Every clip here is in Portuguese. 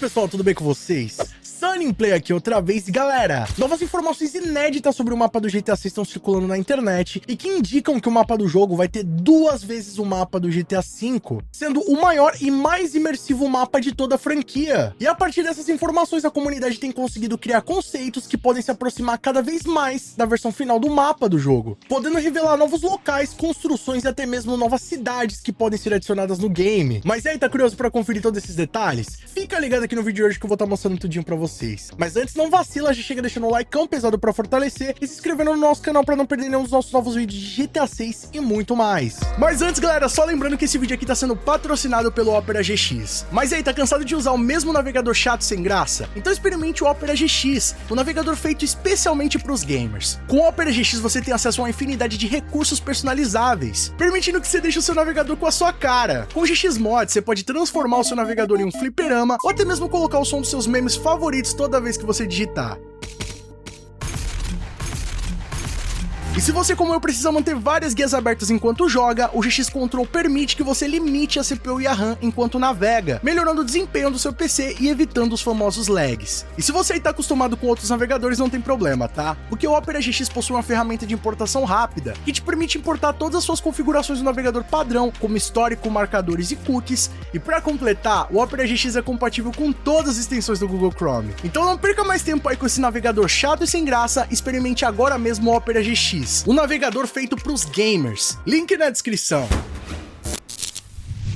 pessoal, tudo bem com vocês? Sunnyplay aqui outra vez, galera. Novas informações inéditas sobre o mapa do GTA 6 estão circulando na internet e que indicam que o mapa do jogo vai ter 2 vezes o mapa do GTA 5, sendo o maior e mais imersivo mapa de toda a franquia. E a partir dessas informações, a comunidade tem conseguido criar conceitos que podem se aproximar cada vez mais da versão final do mapa do jogo, podendo revelar novos locais, construções e até mesmo novas cidades que podem ser adicionadas no game. Mas aí, tá curioso para conferir todos esses detalhes? Fica ligado aqui no vídeo de hoje que eu vou estar mostrando tudinho pra vocês. Mas antes, não vacila, já chega deixando o likeão pesado pra fortalecer e se inscrevendo no nosso canal pra não perder nenhum dos nossos novos vídeos de GTA 6 e muito mais. Mas antes, galera, só lembrando que esse vídeo aqui tá sendo patrocinado pelo Opera GX. Mas aí, tá cansado de usar o mesmo navegador chato sem graça? Então experimente o Opera GX, o navegador feito especialmente pros gamers. Com o Opera GX você tem acesso a uma infinidade de recursos personalizáveis, permitindo que você deixe o seu navegador com a sua cara. Com o GX Mod, você pode transformar o seu navegador em um fliperama ou até mesmo colocar o som dos seus memes favoritos toda vez que você digitar. E se você, como eu, precisa manter várias guias abertas enquanto joga, o GX Control permite que você limite a CPU e a RAM enquanto navega, melhorando o desempenho do seu PC e evitando os famosos lags. E se você está acostumado com outros navegadores, não tem problema, tá? Porque o Opera GX possui uma ferramenta de importação rápida, que te permite importar todas as suas configurações do navegador padrão, como histórico, marcadores e cookies. E para completar, o Opera GX é compatível com todas as extensões do Google Chrome. Então não perca mais tempo aí com esse navegador chato e sem graça, experimente agora mesmo o Opera GX. Um navegador feito para os gamers. Link na descrição.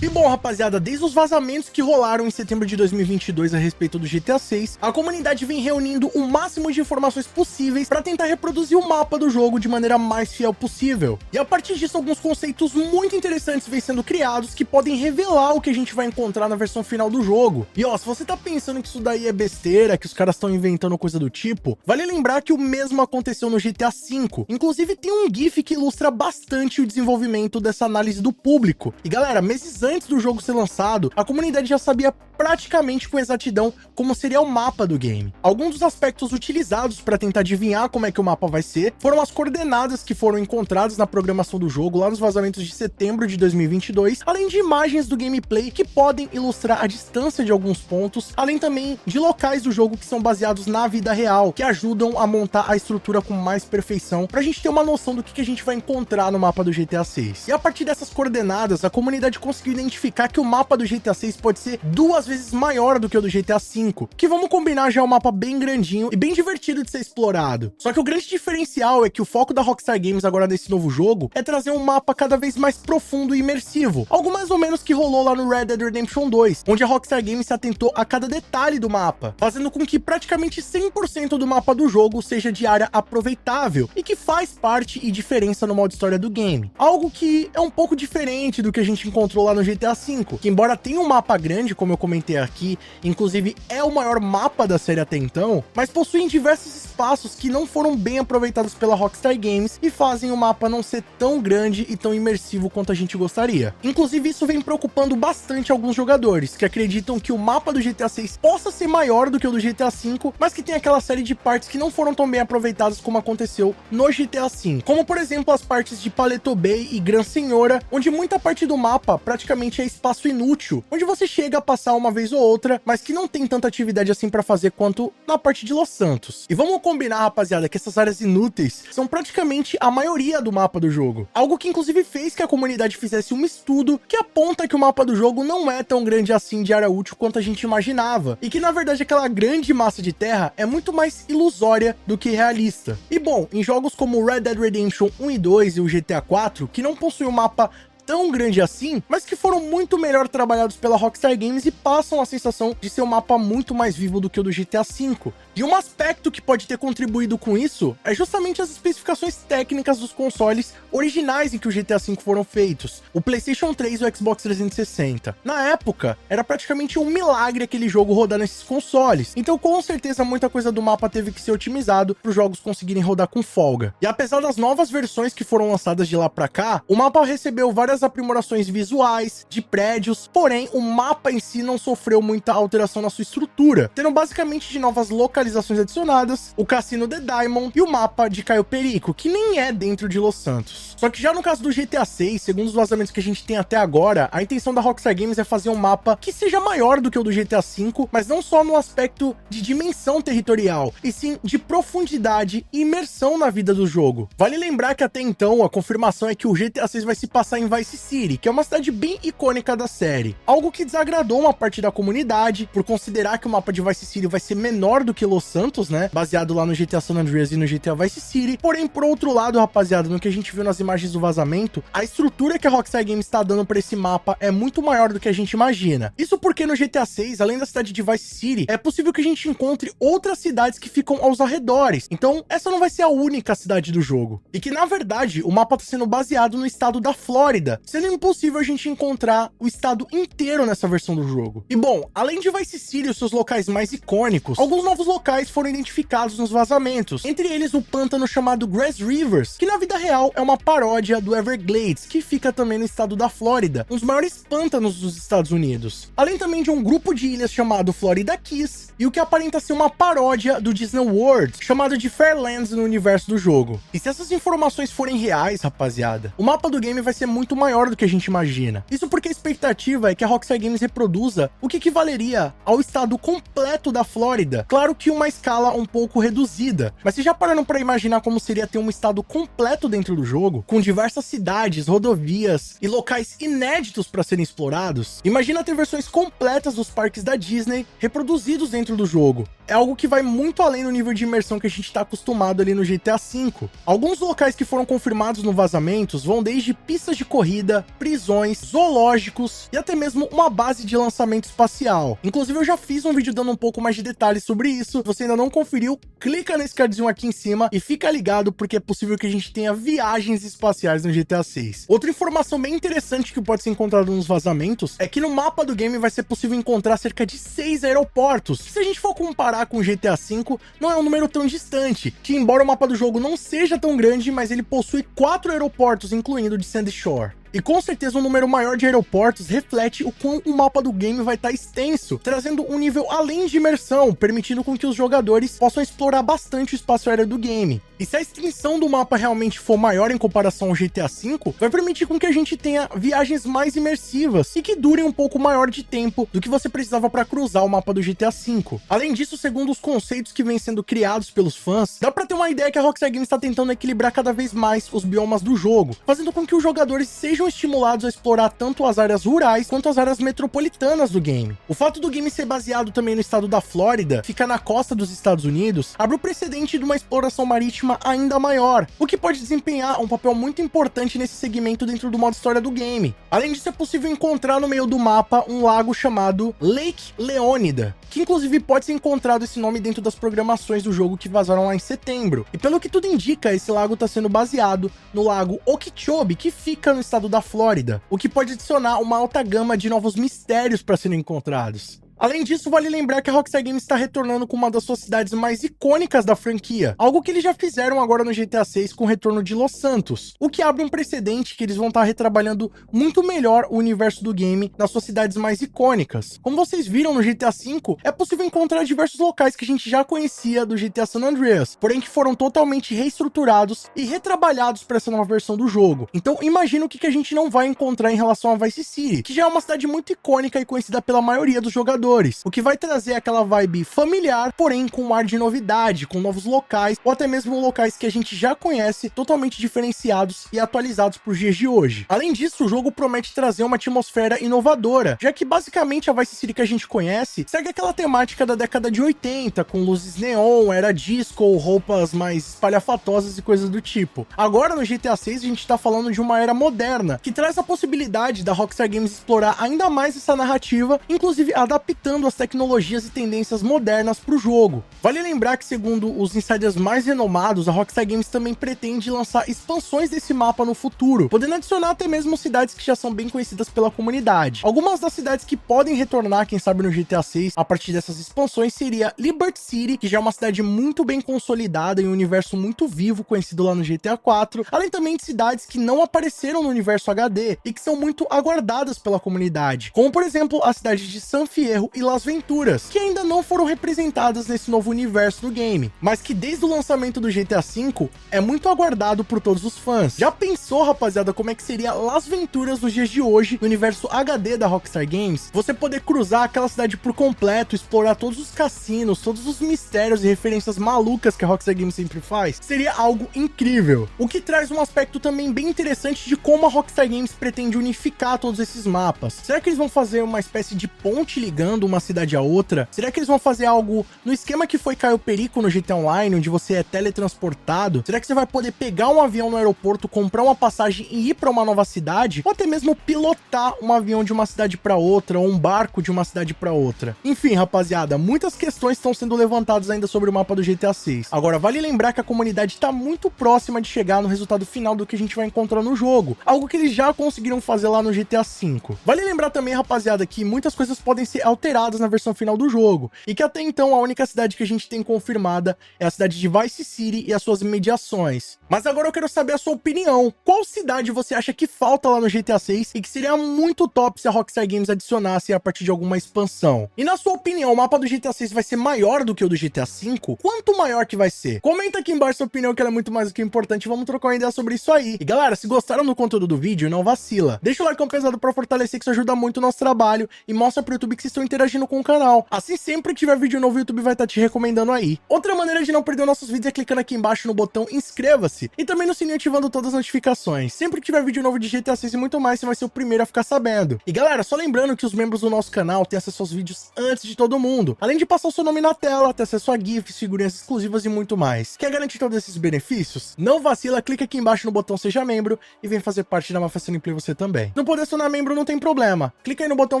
E bom, rapaziada, desde os vazamentos que rolaram em setembro de 2022 a respeito do GTA 6, a comunidade vem reunindo o máximo de informações possíveis para tentar reproduzir o mapa do jogo de maneira mais fiel possível. E a partir disso, alguns conceitos muito interessantes vêm sendo criados que podem revelar o que a gente vai encontrar na versão final do jogo. E ó, se você tá pensando que isso daí é besteira, que os caras estão inventando coisa do tipo, vale lembrar que o mesmo aconteceu no GTA 5. Inclusive tem um GIF que ilustra bastante o desenvolvimento dessa análise do público. E galera, meses antes do jogo ser lançado, a comunidade já sabia praticamente com exatidão como seria o mapa do game. Alguns dos aspectos utilizados para tentar adivinhar como é que o mapa vai ser foram as coordenadas que foram encontradas na programação do jogo lá nos vazamentos de setembro de 2022, além de imagens do gameplay que podem ilustrar a distância de alguns pontos, além também de locais do jogo que são baseados na vida real, que ajudam a montar a estrutura com mais perfeição, pra gente ter uma noção do que a gente vai encontrar no mapa do GTA 6. E a partir dessas coordenadas, a comunidade conseguiu identificar que o mapa do GTA 6 pode ser 2 vezes maior do que o do GTA 5, que vamos combinar já é um mapa bem grandinho e bem divertido de ser explorado. Só que o grande diferencial é que o foco da Rockstar Games agora nesse novo jogo é trazer um mapa cada vez mais profundo e imersivo, algo mais ou menos que rolou lá no Red Dead Redemption 2, onde a Rockstar Games se atentou a cada detalhe do mapa, fazendo com que praticamente 100% do mapa do jogo seja de área aproveitável e que faz parte e diferença no modo história do game. Algo que é um pouco diferente do que a gente encontrou lá no GTA V, que embora tenha um mapa grande, como eu comentei aqui, inclusive é o maior mapa da série até então, mas possuem diversos espaços que não foram bem aproveitados pela Rockstar Games e fazem o mapa não ser tão grande e tão imersivo quanto a gente gostaria. Inclusive isso vem preocupando bastante alguns jogadores, que acreditam que o mapa do GTA 6 possa ser maior do que o do GTA V, mas que tem aquela série de partes que não foram tão bem aproveitadas como aconteceu no GTA V, como por exemplo as partes de Paleto Bay e Gran Senhora, onde muita parte do mapa praticamente é espaço inútil, onde você chega a passar uma vez ou outra, mas que não tem tanta atividade assim para fazer quanto na parte de Los Santos. E vamos combinar, rapaziada, que essas áreas inúteis são praticamente a maioria do mapa do jogo, algo que inclusive fez que a comunidade fizesse um estudo que aponta que o mapa do jogo não é tão grande assim de área útil quanto a gente imaginava, e que na verdade aquela grande massa de terra é muito mais ilusória do que realista. E bom, em jogos como Red Dead Redemption 1 e 2 e o GTA 4, que não possuem um mapa tão grande assim, mas que foram muito melhor trabalhados pela Rockstar Games e passam a sensação de ser um mapa muito mais vivo do que o do GTA V. E um aspecto que pode ter contribuído com isso é justamente as especificações técnicas dos consoles originais em que o GTA V foram feitos, o PlayStation 3 e o Xbox 360. Na época, era praticamente um milagre aquele jogo rodar nesses consoles, então com certeza muita coisa do mapa teve que ser otimizado para os jogos conseguirem rodar com folga. E apesar das novas versões que foram lançadas de lá para cá, o mapa recebeu várias várias aprimorações visuais, de prédios, porém o mapa em si não sofreu muita alteração na sua estrutura, tendo basicamente de novas localizações adicionadas, o Cassino The Diamond e o mapa de Caio Perico, que nem é dentro de Los Santos. Só que já no caso do GTA 6, segundo os vazamentos que a gente tem até agora, a intenção da Rockstar Games é fazer um mapa que seja maior do que o do GTA 5, mas não só no aspecto de dimensão territorial, e sim de profundidade e imersão na vida do jogo. Vale lembrar que até então a confirmação é que o GTA 6 vai se passar em Vice City, que é uma cidade bem icônica da série, algo que desagradou uma parte da comunidade por considerar que o mapa de Vice City vai ser menor do que Los Santos, né, baseado lá no GTA San Andreas e no GTA Vice City. Porém, por outro lado, rapaziada, no que a gente viu nas imagens do vazamento, a estrutura que a Rockstar Games está dando para esse mapa é muito maior do que a gente imagina. Isso porque no GTA 6, além da cidade de Vice City, é possível que a gente encontre outras cidades que ficam aos arredores. Então, essa não vai ser a única cidade do jogo. E que, na verdade, o mapa está sendo baseado no estado da Flórida, sendo impossível a gente encontrar o estado inteiro nessa versão do jogo. E bom, além de Vice City e os seus locais mais icônicos, alguns novos locais foram identificados nos vazamentos, entre eles o pântano chamado Grass Rivers, que na vida real é uma paródia do Everglades, que fica também no estado da Flórida, um dos maiores pântanos dos Estados Unidos. Além também de um grupo de ilhas chamado Florida Keys, e o que aparenta ser uma paródia do Disney World, chamado de Fairlands no universo do jogo. E se essas informações forem reais, rapaziada, o mapa do game vai ser muito maior do que a gente imagina. Isso porque a expectativa é que a Rockstar Games reproduza o que equivaleria ao estado completo da Flórida, claro que uma escala um pouco reduzida, mas vocês já pararam para imaginar como seria ter um estado completo dentro do jogo, com diversas cidades, rodovias e locais inéditos para serem explorados? Imagina ter versões completas dos parques da Disney reproduzidos dentro do jogo. É algo que vai muito além do nível de imersão que a gente está acostumado ali no GTA V. Alguns locais que foram confirmados no vazamentos vão desde pistas de corrida, prisões, zoológicos e até mesmo uma base de lançamento espacial. Inclusive eu já fiz um vídeo dando um pouco mais de detalhes sobre isso. Se você ainda não conferiu, clica nesse cardzinho aqui em cima e fica ligado porque é possível que a gente tenha viagens espaciais no GTA 6. Outra informação bem interessante que pode ser encontrada nos vazamentos é que no mapa do game vai ser possível encontrar cerca de 6 aeroportos. Se a gente for comparar com o GTA V, não é um número tão distante, que embora o mapa do jogo não seja tão grande, mas ele possui 4 aeroportos, incluindo o de Sandy Shore. E com certeza um número maior de aeroportos reflete o quão o mapa do game vai estar extenso, trazendo um nível além de imersão, permitindo com que os jogadores possam explorar bastante o espaço aéreo do game. E se a extensão do mapa realmente for maior em comparação ao GTA V, vai permitir com que a gente tenha viagens mais imersivas e que durem um pouco maior de tempo do que você precisava para cruzar o mapa do GTA V. Além disso, segundo os conceitos que vêm sendo criados pelos fãs, dá para ter uma ideia que a Rockstar Games está tentando equilibrar cada vez mais os biomas do jogo, fazendo com que os jogadores sejam estimulados a explorar tanto as áreas rurais quanto as áreas metropolitanas do game. O fato do game ser baseado também no estado da Flórida, ficar na costa dos Estados Unidos, abre o precedente de uma exploração marítima ainda maior, o que pode desempenhar um papel muito importante nesse segmento dentro do modo história do game. Além disso, é possível encontrar no meio do mapa um lago chamado Lake Leônida, que inclusive pode ser encontrado esse nome dentro das programações do jogo que vazaram lá em setembro. E pelo que tudo indica, esse lago está sendo baseado no lago Okeechobee, que fica no estado da Flórida, o que pode adicionar uma alta gama de novos mistérios para serem encontrados. Além disso, vale lembrar que a Rockstar Games está retornando com uma das suas cidades mais icônicas da franquia, algo que eles já fizeram agora no GTA 6 com o retorno de Los Santos, o que abre um precedente que eles vão estar retrabalhando muito melhor o universo do game nas suas cidades mais icônicas. Como vocês viram no GTA V, é possível encontrar diversos locais que a gente já conhecia do GTA San Andreas, porém que foram totalmente reestruturados e retrabalhados para essa nova versão do jogo. Então imagina o que a gente não vai encontrar em relação a Vice City, que já é uma cidade muito icônica e conhecida pela maioria dos jogadores, o que vai trazer aquela vibe familiar, porém com um ar de novidade, com novos locais, ou até mesmo locais que a gente já conhece, totalmente diferenciados e atualizados para os dias de hoje. Além disso, o jogo promete trazer uma atmosfera inovadora, já que basicamente a Vice City que a gente conhece segue aquela temática da década de 80, com luzes neon, era disco, roupas mais espalhafatosas e coisas do tipo. Agora no GTA 6 a gente está falando de uma era moderna, que traz a possibilidade da Rockstar Games explorar ainda mais essa narrativa, inclusive adaptar adaptando as tecnologias e tendências modernas para o jogo. Vale lembrar que, segundo os insiders mais renomados, a Rockstar Games também pretende lançar expansões desse mapa no futuro, podendo adicionar até mesmo cidades que já são bem conhecidas pela comunidade. Algumas das cidades que podem retornar, quem sabe, no GTA 6 a partir dessas expansões seria Liberty City, que já é uma cidade muito bem consolidada em um universo muito vivo, conhecido lá no GTA 4, além também de cidades que não apareceram no universo HD e que são muito aguardadas pela comunidade, como por exemplo a cidade de San Fierro e Las Venturas, que ainda não foram representadas nesse novo universo do game, mas que desde o lançamento do GTA V é muito aguardado por todos os fãs. Já pensou, rapaziada, como é que seria Las Venturas nos dias de hoje, no universo HD da Rockstar Games? Você poder cruzar aquela cidade por completo, explorar todos os cassinos, todos os mistérios e referências malucas que a Rockstar Games sempre faz, seria algo incrível. O que traz um aspecto também bem interessante de como a Rockstar Games pretende unificar todos esses mapas. Será que eles vão fazer uma espécie de ponte ligando uma cidade a outra? Será que eles vão fazer algo no esquema que foi Caio Perico no GTA Online, onde você é teletransportado? Será que você vai poder pegar um avião no aeroporto, comprar uma passagem e ir para uma nova cidade? Ou até mesmo pilotar um avião de uma cidade para outra, ou um barco de uma cidade para outra? Enfim, rapaziada, muitas questões estão sendo levantadas ainda sobre o mapa do GTA 6. Agora, vale lembrar que a comunidade está muito próxima de chegar no resultado final do que a gente vai encontrar no jogo, algo que eles já conseguiram fazer lá no GTA V. Vale lembrar também, rapaziada, que muitas coisas podem ser alteradas na versão final do jogo, e que até então a única cidade que a gente tem confirmada é a cidade de Vice City e as suas imediações. Mas agora eu quero saber a sua opinião. Qual cidade você acha que falta lá no GTA 6 e que seria muito top se a Rockstar Games adicionasse a partir de alguma expansão? E na sua opinião, o mapa do GTA 6 vai ser maior do que o do GTA 5? Quanto maior que vai ser? Comenta aqui embaixo sua opinião, que ela é muito mais do que importante. Vamos trocar uma ideia sobre isso aí. E galera, se gostaram do conteúdo do vídeo, não vacila. Deixa o like pesado pra fortalecer, que isso ajuda muito o nosso trabalho e mostra pro YouTube que vocês estão interagindo com o canal. Assim, sempre que tiver vídeo novo, o YouTube vai estar te recomendando aí. Outra maneira de não perder os nossos vídeos é clicando aqui embaixo no botão inscreva-se e também no sininho ativando todas as notificações. Sempre que tiver vídeo novo de GTA 6 e muito mais, você vai ser o primeiro a ficar sabendo. E galera, só lembrando que os membros do nosso canal têm acesso aos vídeos antes de todo mundo, além de passar o seu nome na tela, ter acesso a GIFs, figurinhas exclusivas e muito mais. Quer garantir todos esses benefícios? Não vacila, clica aqui embaixo no botão seja membro e vem fazer parte da Mafia Gameplay você também. Não poder se tornar membro não tem problema. Clica aí no botão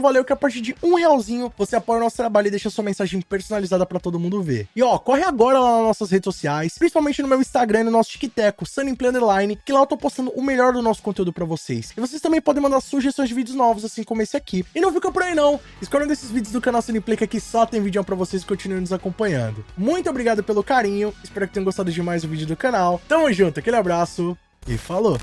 valeu, que a partir de R$1 você apoia o nosso trabalho e deixa sua mensagem personalizada pra todo mundo ver. E ó, corre agora lá nas nossas redes sociais, principalmente no meu Instagram e no nosso TikTok, Sunnyplay Underline, que lá eu tô postando o melhor do nosso conteúdo pra vocês. E vocês também podem mandar sugestões de vídeos novos, assim como esse aqui. E não fica por aí não, escolham desses vídeos do canal Sunnyplay, que aqui só tem vídeo pra vocês, e continuem nos acompanhando. Muito obrigado pelo carinho, espero que tenham gostado demais do vídeo do canal. Tamo junto, aquele abraço e falou!